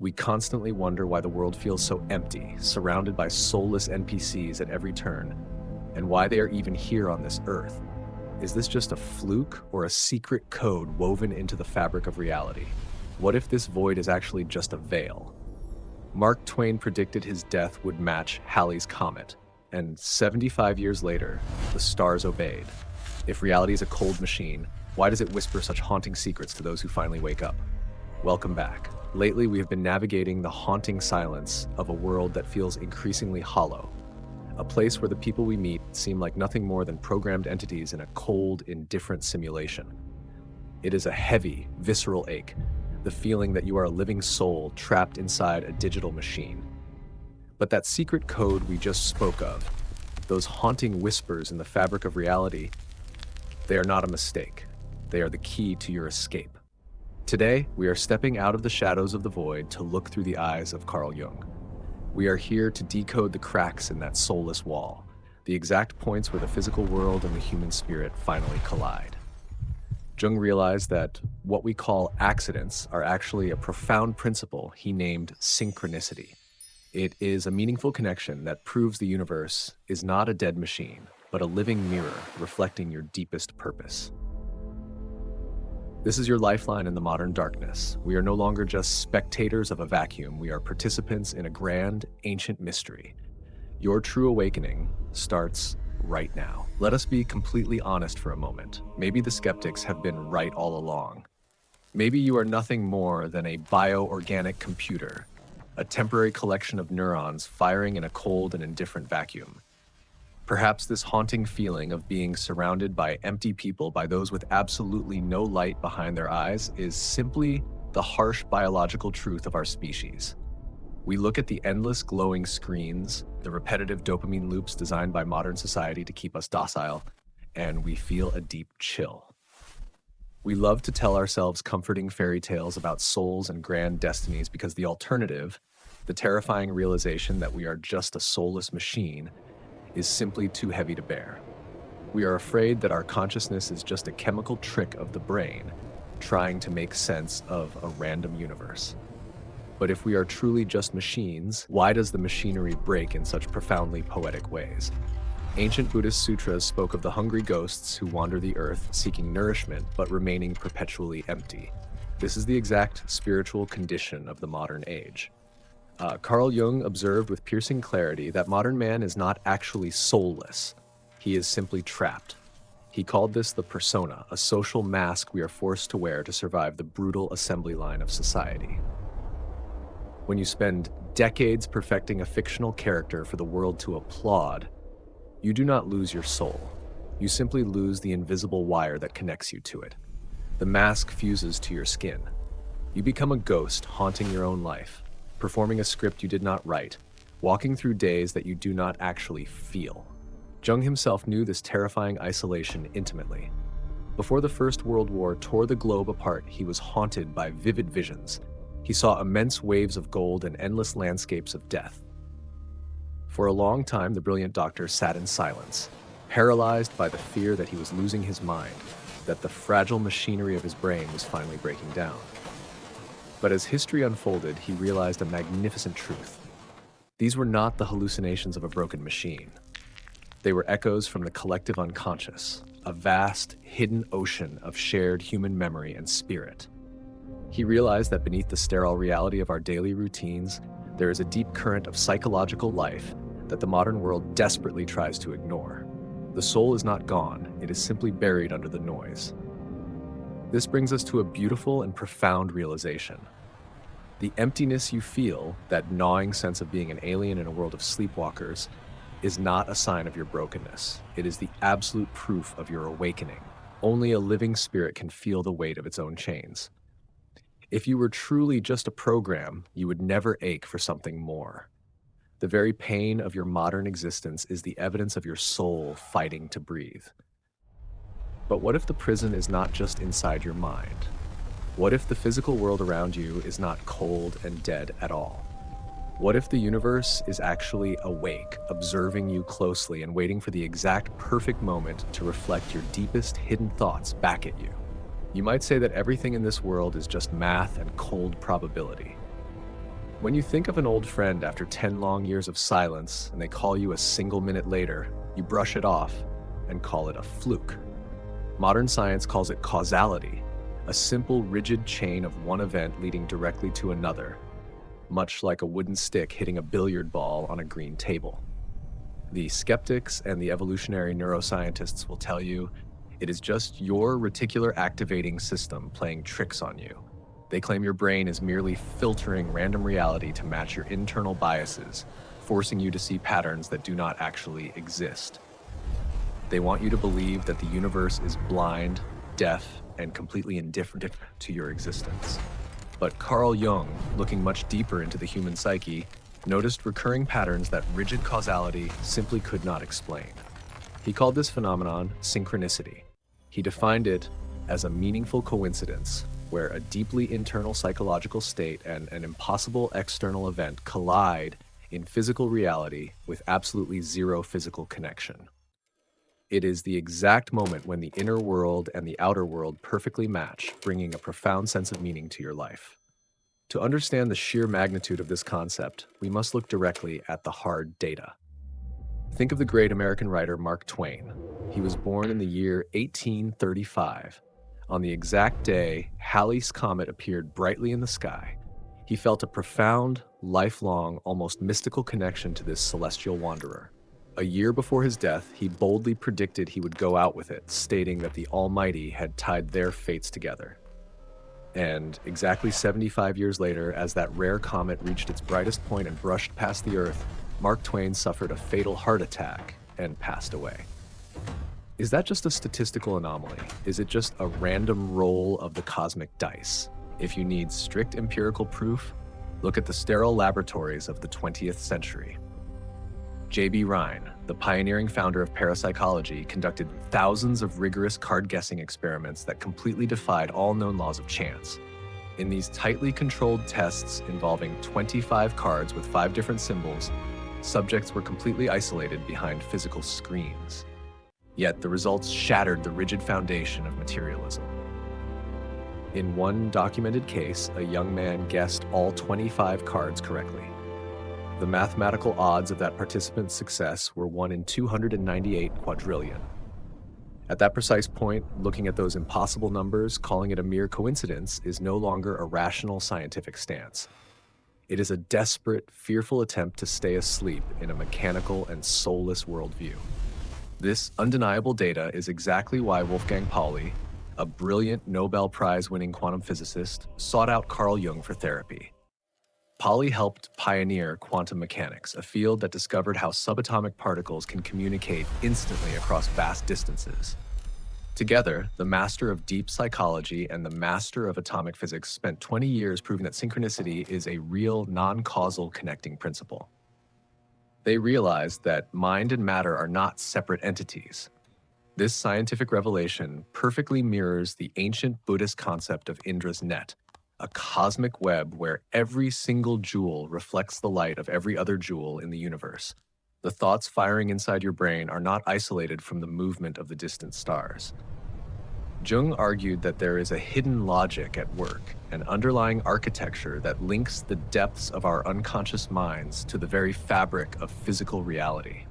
We constantly wonder why the world feels so empty, surrounded by soulless NPCs at every turn, and why they are even here on this earth. Is this just a fluke or a secret code woven into the fabric of reality? What if this void is actually just a veil? Mark Twain predicted his death would match Halley's Comet, and 75 years later, the stars obeyed. If reality is a cold machine, why does it whisper such haunting secrets to those who finally wake up? Welcome back. Lately, we have been navigating the haunting silence of a world that feels increasingly hollow, a place where the people we meet seem like nothing more than programmed entities in a cold, indifferent simulation. It is a heavy, visceral ache, the feeling that you are a living soul trapped inside a digital machine. But that secret code we just spoke of, those haunting whispers in the fabric of reality, they are not a mistake. They are the key to your escape. Today, we are stepping out of the shadows of the void to look through the eyes of Carl Jung. We are here to decode the cracks in that soulless wall, the exact points where the physical world and the human spirit finally collide. Jung realized that what we call accidents are actually a profound principle he named synchronicity. It is a meaningful connection that proves the universe is not a dead machine, but a living mirror reflecting your deepest purpose. This is your lifeline in the modern darkness. We are no longer just spectators of a vacuum. We are participants in a grand, ancient mystery. Your true awakening starts right now. Let us be completely honest for a moment. Maybe the skeptics have been right all along. Maybe you are nothing more than a bioorganic computer, a temporary collection of neurons firing in a cold and indifferent vacuum. Perhaps this haunting feeling of being surrounded by empty people, by those with absolutely no light behind their eyes, is simply the harsh biological truth of our species. We look at the endless glowing screens, the repetitive dopamine loops designed by modern society to keep us docile, and we feel a deep chill. We love to tell ourselves comforting fairy tales about souls and grand destinies because the alternative, the terrifying realization that we are just a soulless machine, is simply too heavy to bear. We are afraid that our consciousness is just a chemical trick of the brain, trying to make sense of a random universe. But if we are truly just machines, why does the machinery break in such profoundly poetic ways? Ancient Buddhist sutras spoke of the hungry ghosts who wander the earth seeking nourishment but remaining perpetually empty. This is the exact spiritual condition of the modern age. Carl Jung observed with piercing clarity that modern man is not actually soulless. He is simply trapped. He called this the persona, a social mask we are forced to wear to survive the brutal assembly line of society. When you spend decades perfecting a fictional character for the world to applaud, you do not lose your soul. You simply lose the invisible wire that connects you to it. The mask fuses to your skin. You become a ghost haunting your own life, performing a script you did not write, walking through days that you do not actually feel. Jung himself knew this terrifying isolation intimately. Before the First World War tore the globe apart, he was haunted by vivid visions. He saw immense waves of gold and endless landscapes of death. For a long time, the brilliant doctor sat in silence, paralyzed by the fear that he was losing his mind, that the fragile machinery of his brain was finally breaking down. But as history unfolded, he realized a magnificent truth. These were not the hallucinations of a broken machine. They were echoes from the collective unconscious, a vast, hidden ocean of shared human memory and spirit. He realized that beneath the sterile reality of our daily routines, there is a deep current of psychological life that the modern world desperately tries to ignore. The soul is not gone, it is simply buried under the noise. This brings us to a beautiful and profound realization. The emptiness you feel, that gnawing sense of being an alien in a world of sleepwalkers, is not a sign of your brokenness. It is the absolute proof of your awakening. Only a living spirit can feel the weight of its own chains. If you were truly just a program, you would never ache for something more. The very pain of your modern existence is the evidence of your soul fighting to breathe. But what if the prison is not just inside your mind? What if the physical world around you is not cold and dead at all? What if the universe is actually awake, observing you closely and waiting for the exact perfect moment to reflect your deepest hidden thoughts back at you? You might say that everything in this world is just math and cold probability. When you think of an old friend after 10 long years of silence and they call you a single minute later, you brush it off and call it a fluke. Modern science calls it causality, a simple, rigid chain of one event leading directly to another, much like a wooden stick hitting a billiard ball on a green table. The skeptics and the evolutionary neuroscientists will tell you it is just your reticular activating system playing tricks on you. They claim your brain is merely filtering random reality to match your internal biases, forcing you to see patterns that do not actually exist. They want you to believe that the universe is blind, deaf, and completely indifferent to your existence. But Carl Jung, looking much deeper into the human psyche, noticed recurring patterns that rigid causality simply could not explain. He called this phenomenon synchronicity. He defined it as a meaningful coincidence where a deeply internal psychological state and an impossible external event collide in physical reality with absolutely zero physical connection. It is the exact moment when the inner world and the outer world perfectly match, bringing a profound sense of meaning to your life. To understand the sheer magnitude of this concept, we must look directly at the hard data. Think of the great American writer Mark Twain. He was born in the year 1835. On the exact day Halley's Comet appeared brightly in the sky, he felt a profound, lifelong, almost mystical connection to this celestial wanderer. A year before his death, he boldly predicted he would go out with it, stating that the Almighty had tied their fates together. And exactly 75 years later, as that rare comet reached its brightest point and brushed past the Earth, Mark Twain suffered a fatal heart attack and passed away. Is that just a statistical anomaly? Is it just a random roll of the cosmic dice? If you need strict empirical proof, look at the sterile laboratories of the 20th century. J.B. Rhine, the pioneering founder of parapsychology, conducted thousands of rigorous card-guessing experiments that completely defied all known laws of chance. In these tightly controlled tests involving 25 cards with 5 different symbols, subjects were completely isolated behind physical screens. Yet the results shattered the rigid foundation of materialism. In one documented case, a young man guessed all 25 cards correctly. The mathematical odds of that participant's success were 1 in 298 quadrillion. At that precise point, looking at those impossible numbers, calling it a mere coincidence is no longer a rational scientific stance. It is a desperate, fearful attempt to stay asleep in a mechanical and soulless worldview. This undeniable data is exactly why Wolfgang Pauli, a brilliant Nobel Prize-winning quantum physicist, sought out Carl Jung for therapy. Pauli helped pioneer quantum mechanics, a field that discovered how subatomic particles can communicate instantly across vast distances. Together, the master of deep psychology and the master of atomic physics spent 20 years proving that synchronicity is a real, non-causal connecting principle. They realized that mind and matter are not separate entities. This scientific revelation perfectly mirrors the ancient Buddhist concept of Indra's net, a cosmic web where every single jewel reflects the light of every other jewel in the universe. The thoughts firing inside your brain are not isolated from the movement of the distant stars. Jung argued that there is a hidden logic at work, an underlying architecture that links the depths of our unconscious minds to the very fabric of physical reality.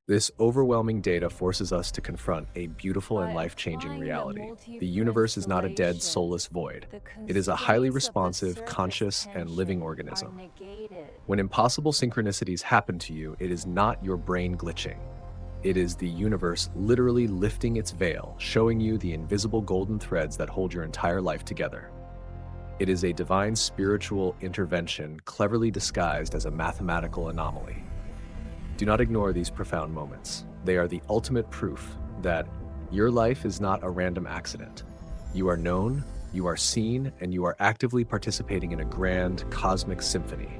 This overwhelming data forces us to confront a beautiful and life-changing reality. The universe is not a dead, soulless void. It is a highly responsive, conscious, and living organism. When impossible synchronicities happen to you, it is not your brain glitching. It is the universe literally lifting its veil, showing you the invisible golden threads that hold your entire life together. It is a divine spiritual intervention cleverly disguised as a mathematical anomaly. Do not ignore these profound moments. They are the ultimate proof that your life is not a random accident. You are known, you are seen, and you are actively participating in a grand cosmic symphony.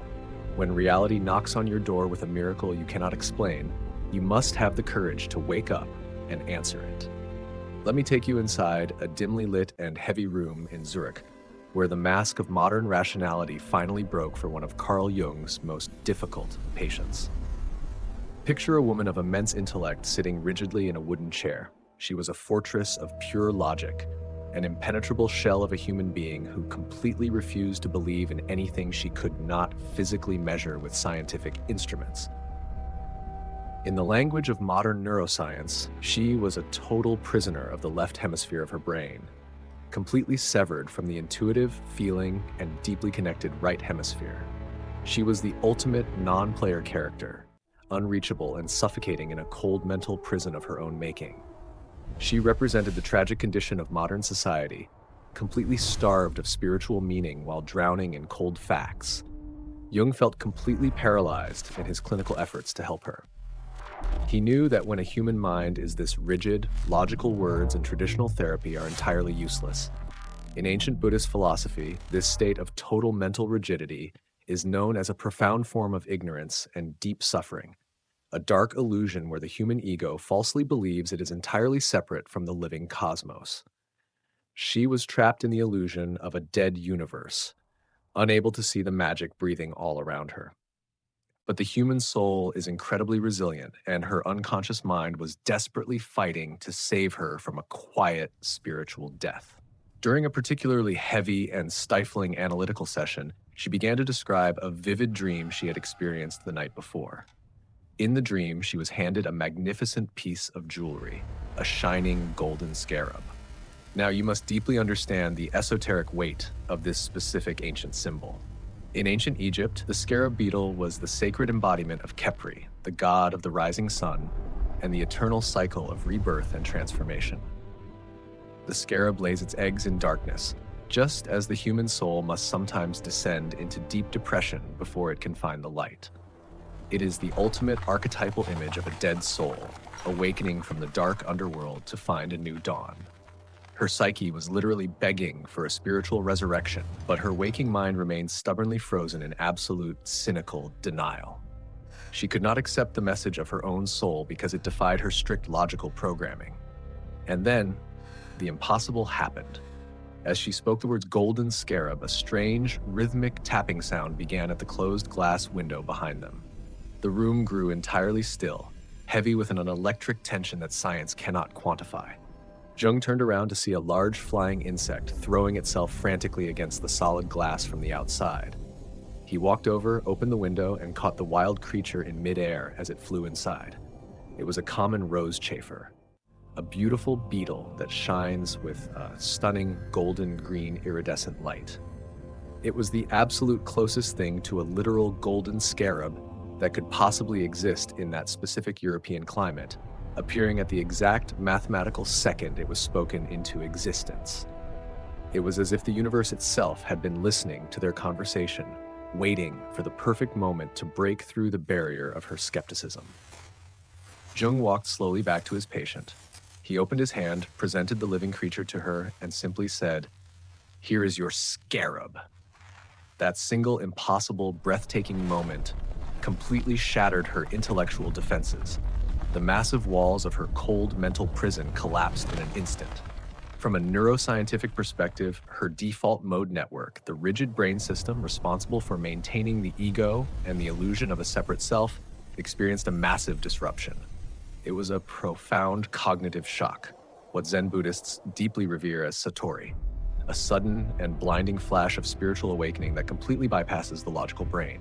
When reality knocks on your door with a miracle you cannot explain, you must have the courage to wake up and answer it. Let me take you inside a dimly lit and heavy room in Zurich, where the mask of modern rationality finally broke for one of Carl Jung's most difficult patients. Picture a woman of immense intellect sitting rigidly in a wooden chair. She was a fortress of pure logic, an impenetrable shell of a human being who completely refused to believe in anything she could not physically measure with scientific instruments. In the language of modern neuroscience, she was a total prisoner of the left hemisphere of her brain, completely severed from the intuitive, feeling, and deeply connected right hemisphere. She was the ultimate non-player character, unreachable and suffocating in a cold mental prison of her own making. She represented the tragic condition of modern society, completely starved of spiritual meaning while drowning in cold facts. Jung felt completely paralyzed in his clinical efforts to help her. He knew that when a human mind is this rigid, logical words and traditional therapy are entirely useless. In ancient Buddhist philosophy, this state of total mental rigidity is known as a profound form of ignorance and deep suffering, a dark illusion where the human ego falsely believes it is entirely separate from the living cosmos. She was trapped in the illusion of a dead universe, unable to see the magic breathing all around her. But the human soul is incredibly resilient, and her unconscious mind was desperately fighting to save her from a quiet spiritual death. During a particularly heavy and stifling analytical session, she began to describe a vivid dream she had experienced the night before. In the dream, she was handed a magnificent piece of jewelry, a shining golden scarab. Now, you must deeply understand the esoteric weight of this specific ancient symbol. In ancient Egypt, the scarab beetle was the sacred embodiment of Khepri, the god of the rising sun, and the eternal cycle of rebirth and transformation. The scarab lays its eggs in darkness, just as the human soul must sometimes descend into deep depression before it can find the light. It is the ultimate archetypal image of a dead soul, awakening from the dark underworld to find a new dawn. Her psyche was literally begging for a spiritual resurrection, but her waking mind remained stubbornly frozen in absolute, cynical denial. She could not accept the message of her own soul because it defied her strict logical programming. And then, the impossible happened. As she spoke the words golden scarab, a strange, rhythmic tapping sound began at the closed glass window behind them. The room grew entirely still, heavy with an electric tension that science cannot quantify. Jung turned around to see a large flying insect throwing itself frantically against the solid glass from the outside. He walked over, opened the window, and caught the wild creature in midair as it flew inside. It was a common rose chafer, a beautiful beetle that shines with a stunning golden-green iridescent light. It was the absolute closest thing to a literal golden scarab that could possibly exist in that specific European climate, appearing at the exact mathematical second it was spoken into existence. It was as if the universe itself had been listening to their conversation, waiting for the perfect moment to break through the barrier of her skepticism. Jung walked slowly back to his patient. He opened his hand, presented the living creature to her, and simply said, "Here is your scarab." That single impossible, breathtaking moment completely shattered her intellectual defenses. The massive walls of her cold mental prison collapsed in an instant. From a neuroscientific perspective, her default mode network, the rigid brain system responsible for maintaining the ego and the illusion of a separate self, experienced a massive disruption. It was a profound cognitive shock, what Zen Buddhists deeply revere as satori, a sudden and blinding flash of spiritual awakening that completely bypasses the logical brain.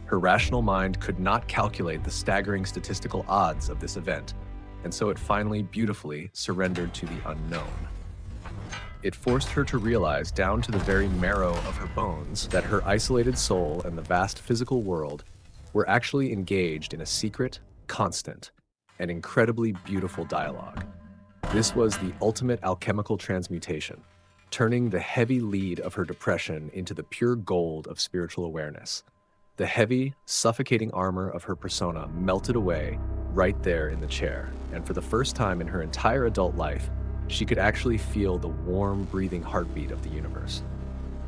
Her rational mind could not calculate the staggering statistical odds of this event, and so it finally beautifully surrendered to the unknown. It forced her to realize down to the very marrow of her bones that her isolated soul and the vast physical world were actually engaged in a secret, constant, and incredibly beautiful dialogue. This was the ultimate alchemical transmutation, turning the heavy lead of her depression into the pure gold of spiritual awareness. The heavy, suffocating armor of her persona melted away right there in the chair, and for the first time in her entire adult life, she could actually feel the warm, breathing heartbeat of the universe.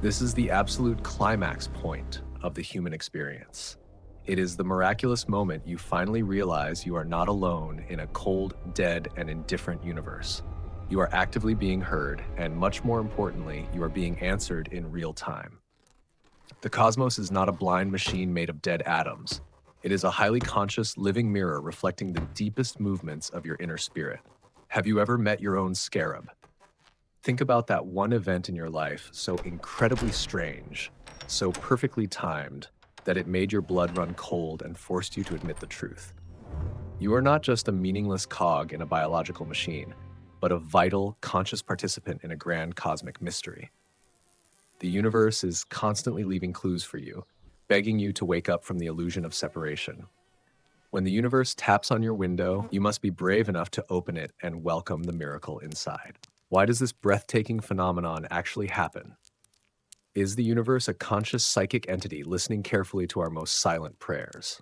This is the absolute climax point of the human experience. It is the miraculous moment you finally realize you are not alone in a cold, dead, and indifferent universe. You are actively being heard, and much more importantly, you are being answered in real time. The cosmos is not a blind machine made of dead atoms. It is a highly conscious, living mirror reflecting the deepest movements of your inner spirit. Have you ever met your own scarab? Think about that one event in your life so incredibly strange, so perfectly timed, that it made your blood run cold and forced you to admit the truth. You are not just a meaningless cog in a biological machine, but a vital, conscious participant in a grand cosmic mystery. The universe is constantly leaving clues for you, begging you to wake up from the illusion of separation. When the universe taps on your window, you must be brave enough to open it and welcome the miracle inside. Why does this breathtaking phenomenon actually happen? Is the universe a conscious psychic entity listening carefully to our most silent prayers?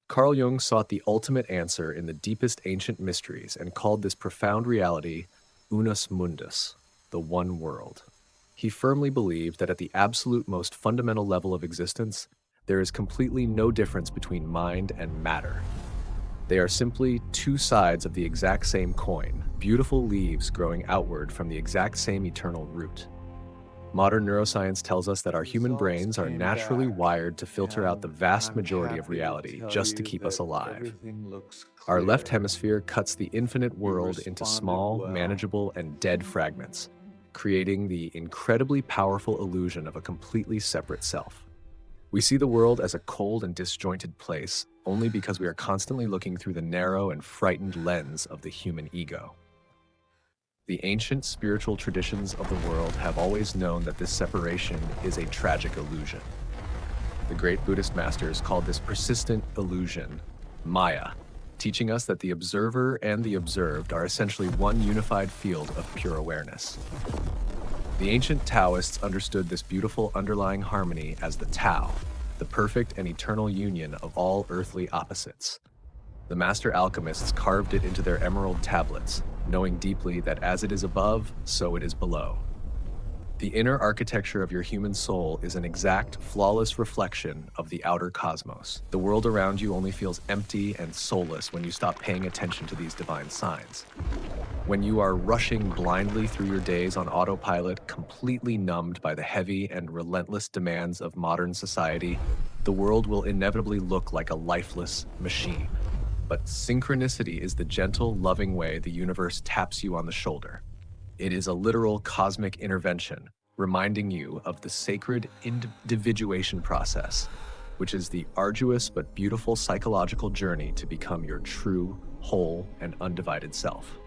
Carl Jung sought the ultimate answer in the deepest ancient mysteries and called this profound reality Unus Mundus, the one world. He firmly believed that at the absolute most fundamental level of existence, there is completely no difference between mind and matter. They are simply two sides of the exact same coin, beautiful leaves growing outward from the exact same eternal root. Modern neuroscience tells us that our human brains are naturally wired to filter out the vast majority of reality just to keep us alive. Our left hemisphere cuts the infinite world into small, manageable, and dead fragments, creating the incredibly powerful illusion of a completely separate self. We see the world as a cold and disjointed place only because we are constantly looking through the narrow and frightened lens of the human ego. The ancient spiritual traditions of the world have always known that this separation is a tragic illusion. The great Buddhist masters called this persistent illusion Maya, teaching us that the observer and the observed are essentially one unified field of pure awareness. The ancient Taoists understood this beautiful underlying harmony as the Tao, the perfect and eternal union of all earthly opposites. The master alchemists carved it into their emerald tablets, knowing deeply that as it is above, so it is below. The inner architecture of your human soul is an exact, flawless reflection of the outer cosmos. The world around you only feels empty and soulless when you stop paying attention to these divine signs. When you are rushing blindly through your days on autopilot, completely numbed by the heavy and relentless demands of modern society, the world will inevitably look like a lifeless machine. But synchronicity is the gentle, loving way the universe taps you on the shoulder. It is a literal cosmic intervention, reminding you of the sacred individuation process, which is the arduous but beautiful psychological journey to become your true, whole, and undivided self.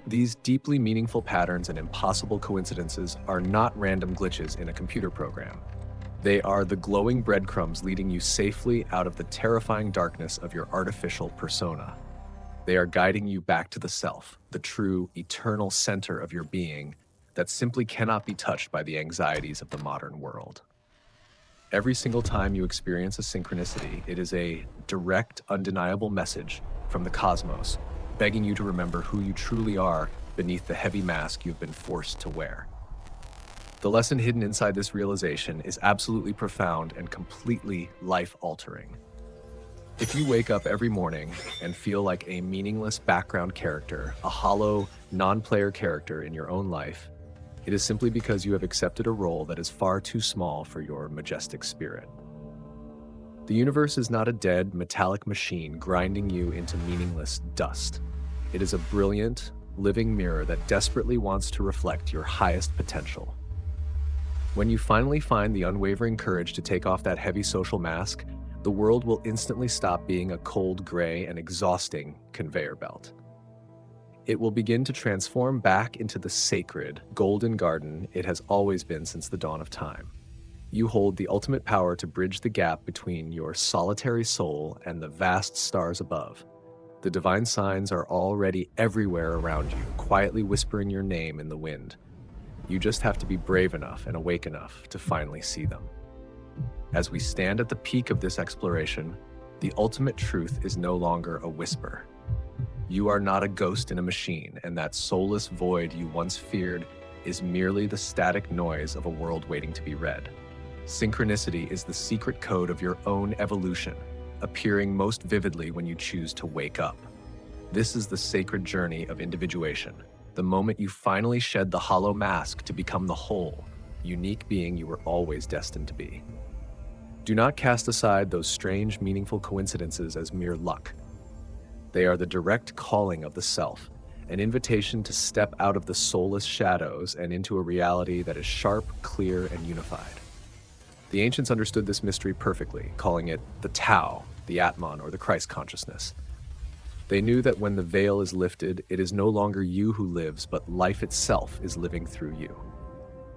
These deeply meaningful patterns and impossible coincidences are not random glitches in a computer program. They are the glowing breadcrumbs leading you safely out of the terrifying darkness of your artificial persona. They are guiding you back to the self, the true, eternal center of your being that simply cannot be touched by the anxieties of the modern world. Every single time you experience a synchronicity, it is a direct, undeniable message from the cosmos, begging you to remember who you truly are beneath the heavy mask you've been forced to wear. The lesson hidden inside this realization is absolutely profound and completely life-altering. If you wake up every morning and feel like a meaningless background character, a hollow, non-player character in your own life, it is simply because you have accepted a role that is far too small for your majestic spirit. The universe is not a dead, metallic machine grinding you into meaningless dust. It is a brilliant, living mirror that desperately wants to reflect your highest potential. When you finally find the unwavering courage to take off that heavy social mask, the world will instantly stop being a cold, gray, and exhausting conveyor belt. It will begin to transform back into the sacred, golden garden it has always been since the dawn of time. You hold the ultimate power to bridge the gap between your solitary soul and the vast stars above. The divine signs are already everywhere around you, quietly whispering your name in the wind. You just have to be brave enough and awake enough to finally see them. As we stand at the peak of this exploration, the ultimate truth is no longer a whisper. You are not a ghost in a machine, and that soulless void you once feared is merely the static noise of a world waiting to be read. Synchronicity is the secret code of your own evolution, appearing most vividly when you choose to wake up. This is the sacred journey of individuation, the moment you finally shed the hollow mask to become the whole, unique being you were always destined to be. Do not cast aside those strange, meaningful coincidences as mere luck. They are the direct calling of the self, an invitation to step out of the soulless shadows and into a reality that is sharp, clear, and unified. The ancients understood this mystery perfectly, calling it the Tao, the Atman, or the Christ consciousness. They knew that when the veil is lifted, it is no longer you who lives, but life itself is living through you.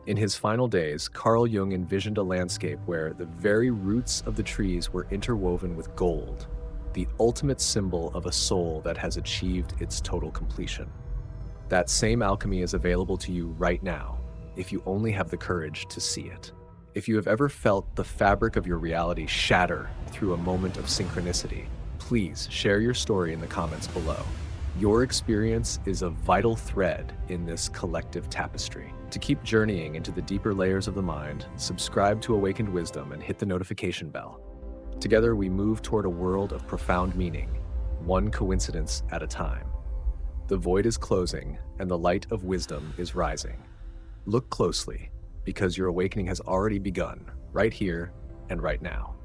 In his final days, Carl Jung envisioned a landscape where the very roots of the trees were interwoven with gold, the ultimate symbol of a soul that has achieved its total completion. That same alchemy is available to you right now, if you only have the courage to see it. If you have ever felt the fabric of your reality shatter through a moment of synchronicity, please share your story in the comments below. Your experience is a vital thread in this collective tapestry. To keep journeying into the deeper layers of the mind, subscribe to Awakened Wisdom and hit the notification bell. Together we move toward a world of profound meaning, one coincidence at a time. The void is closing and the light of wisdom is rising. Look closely, because your awakening has already begun, right here and right now.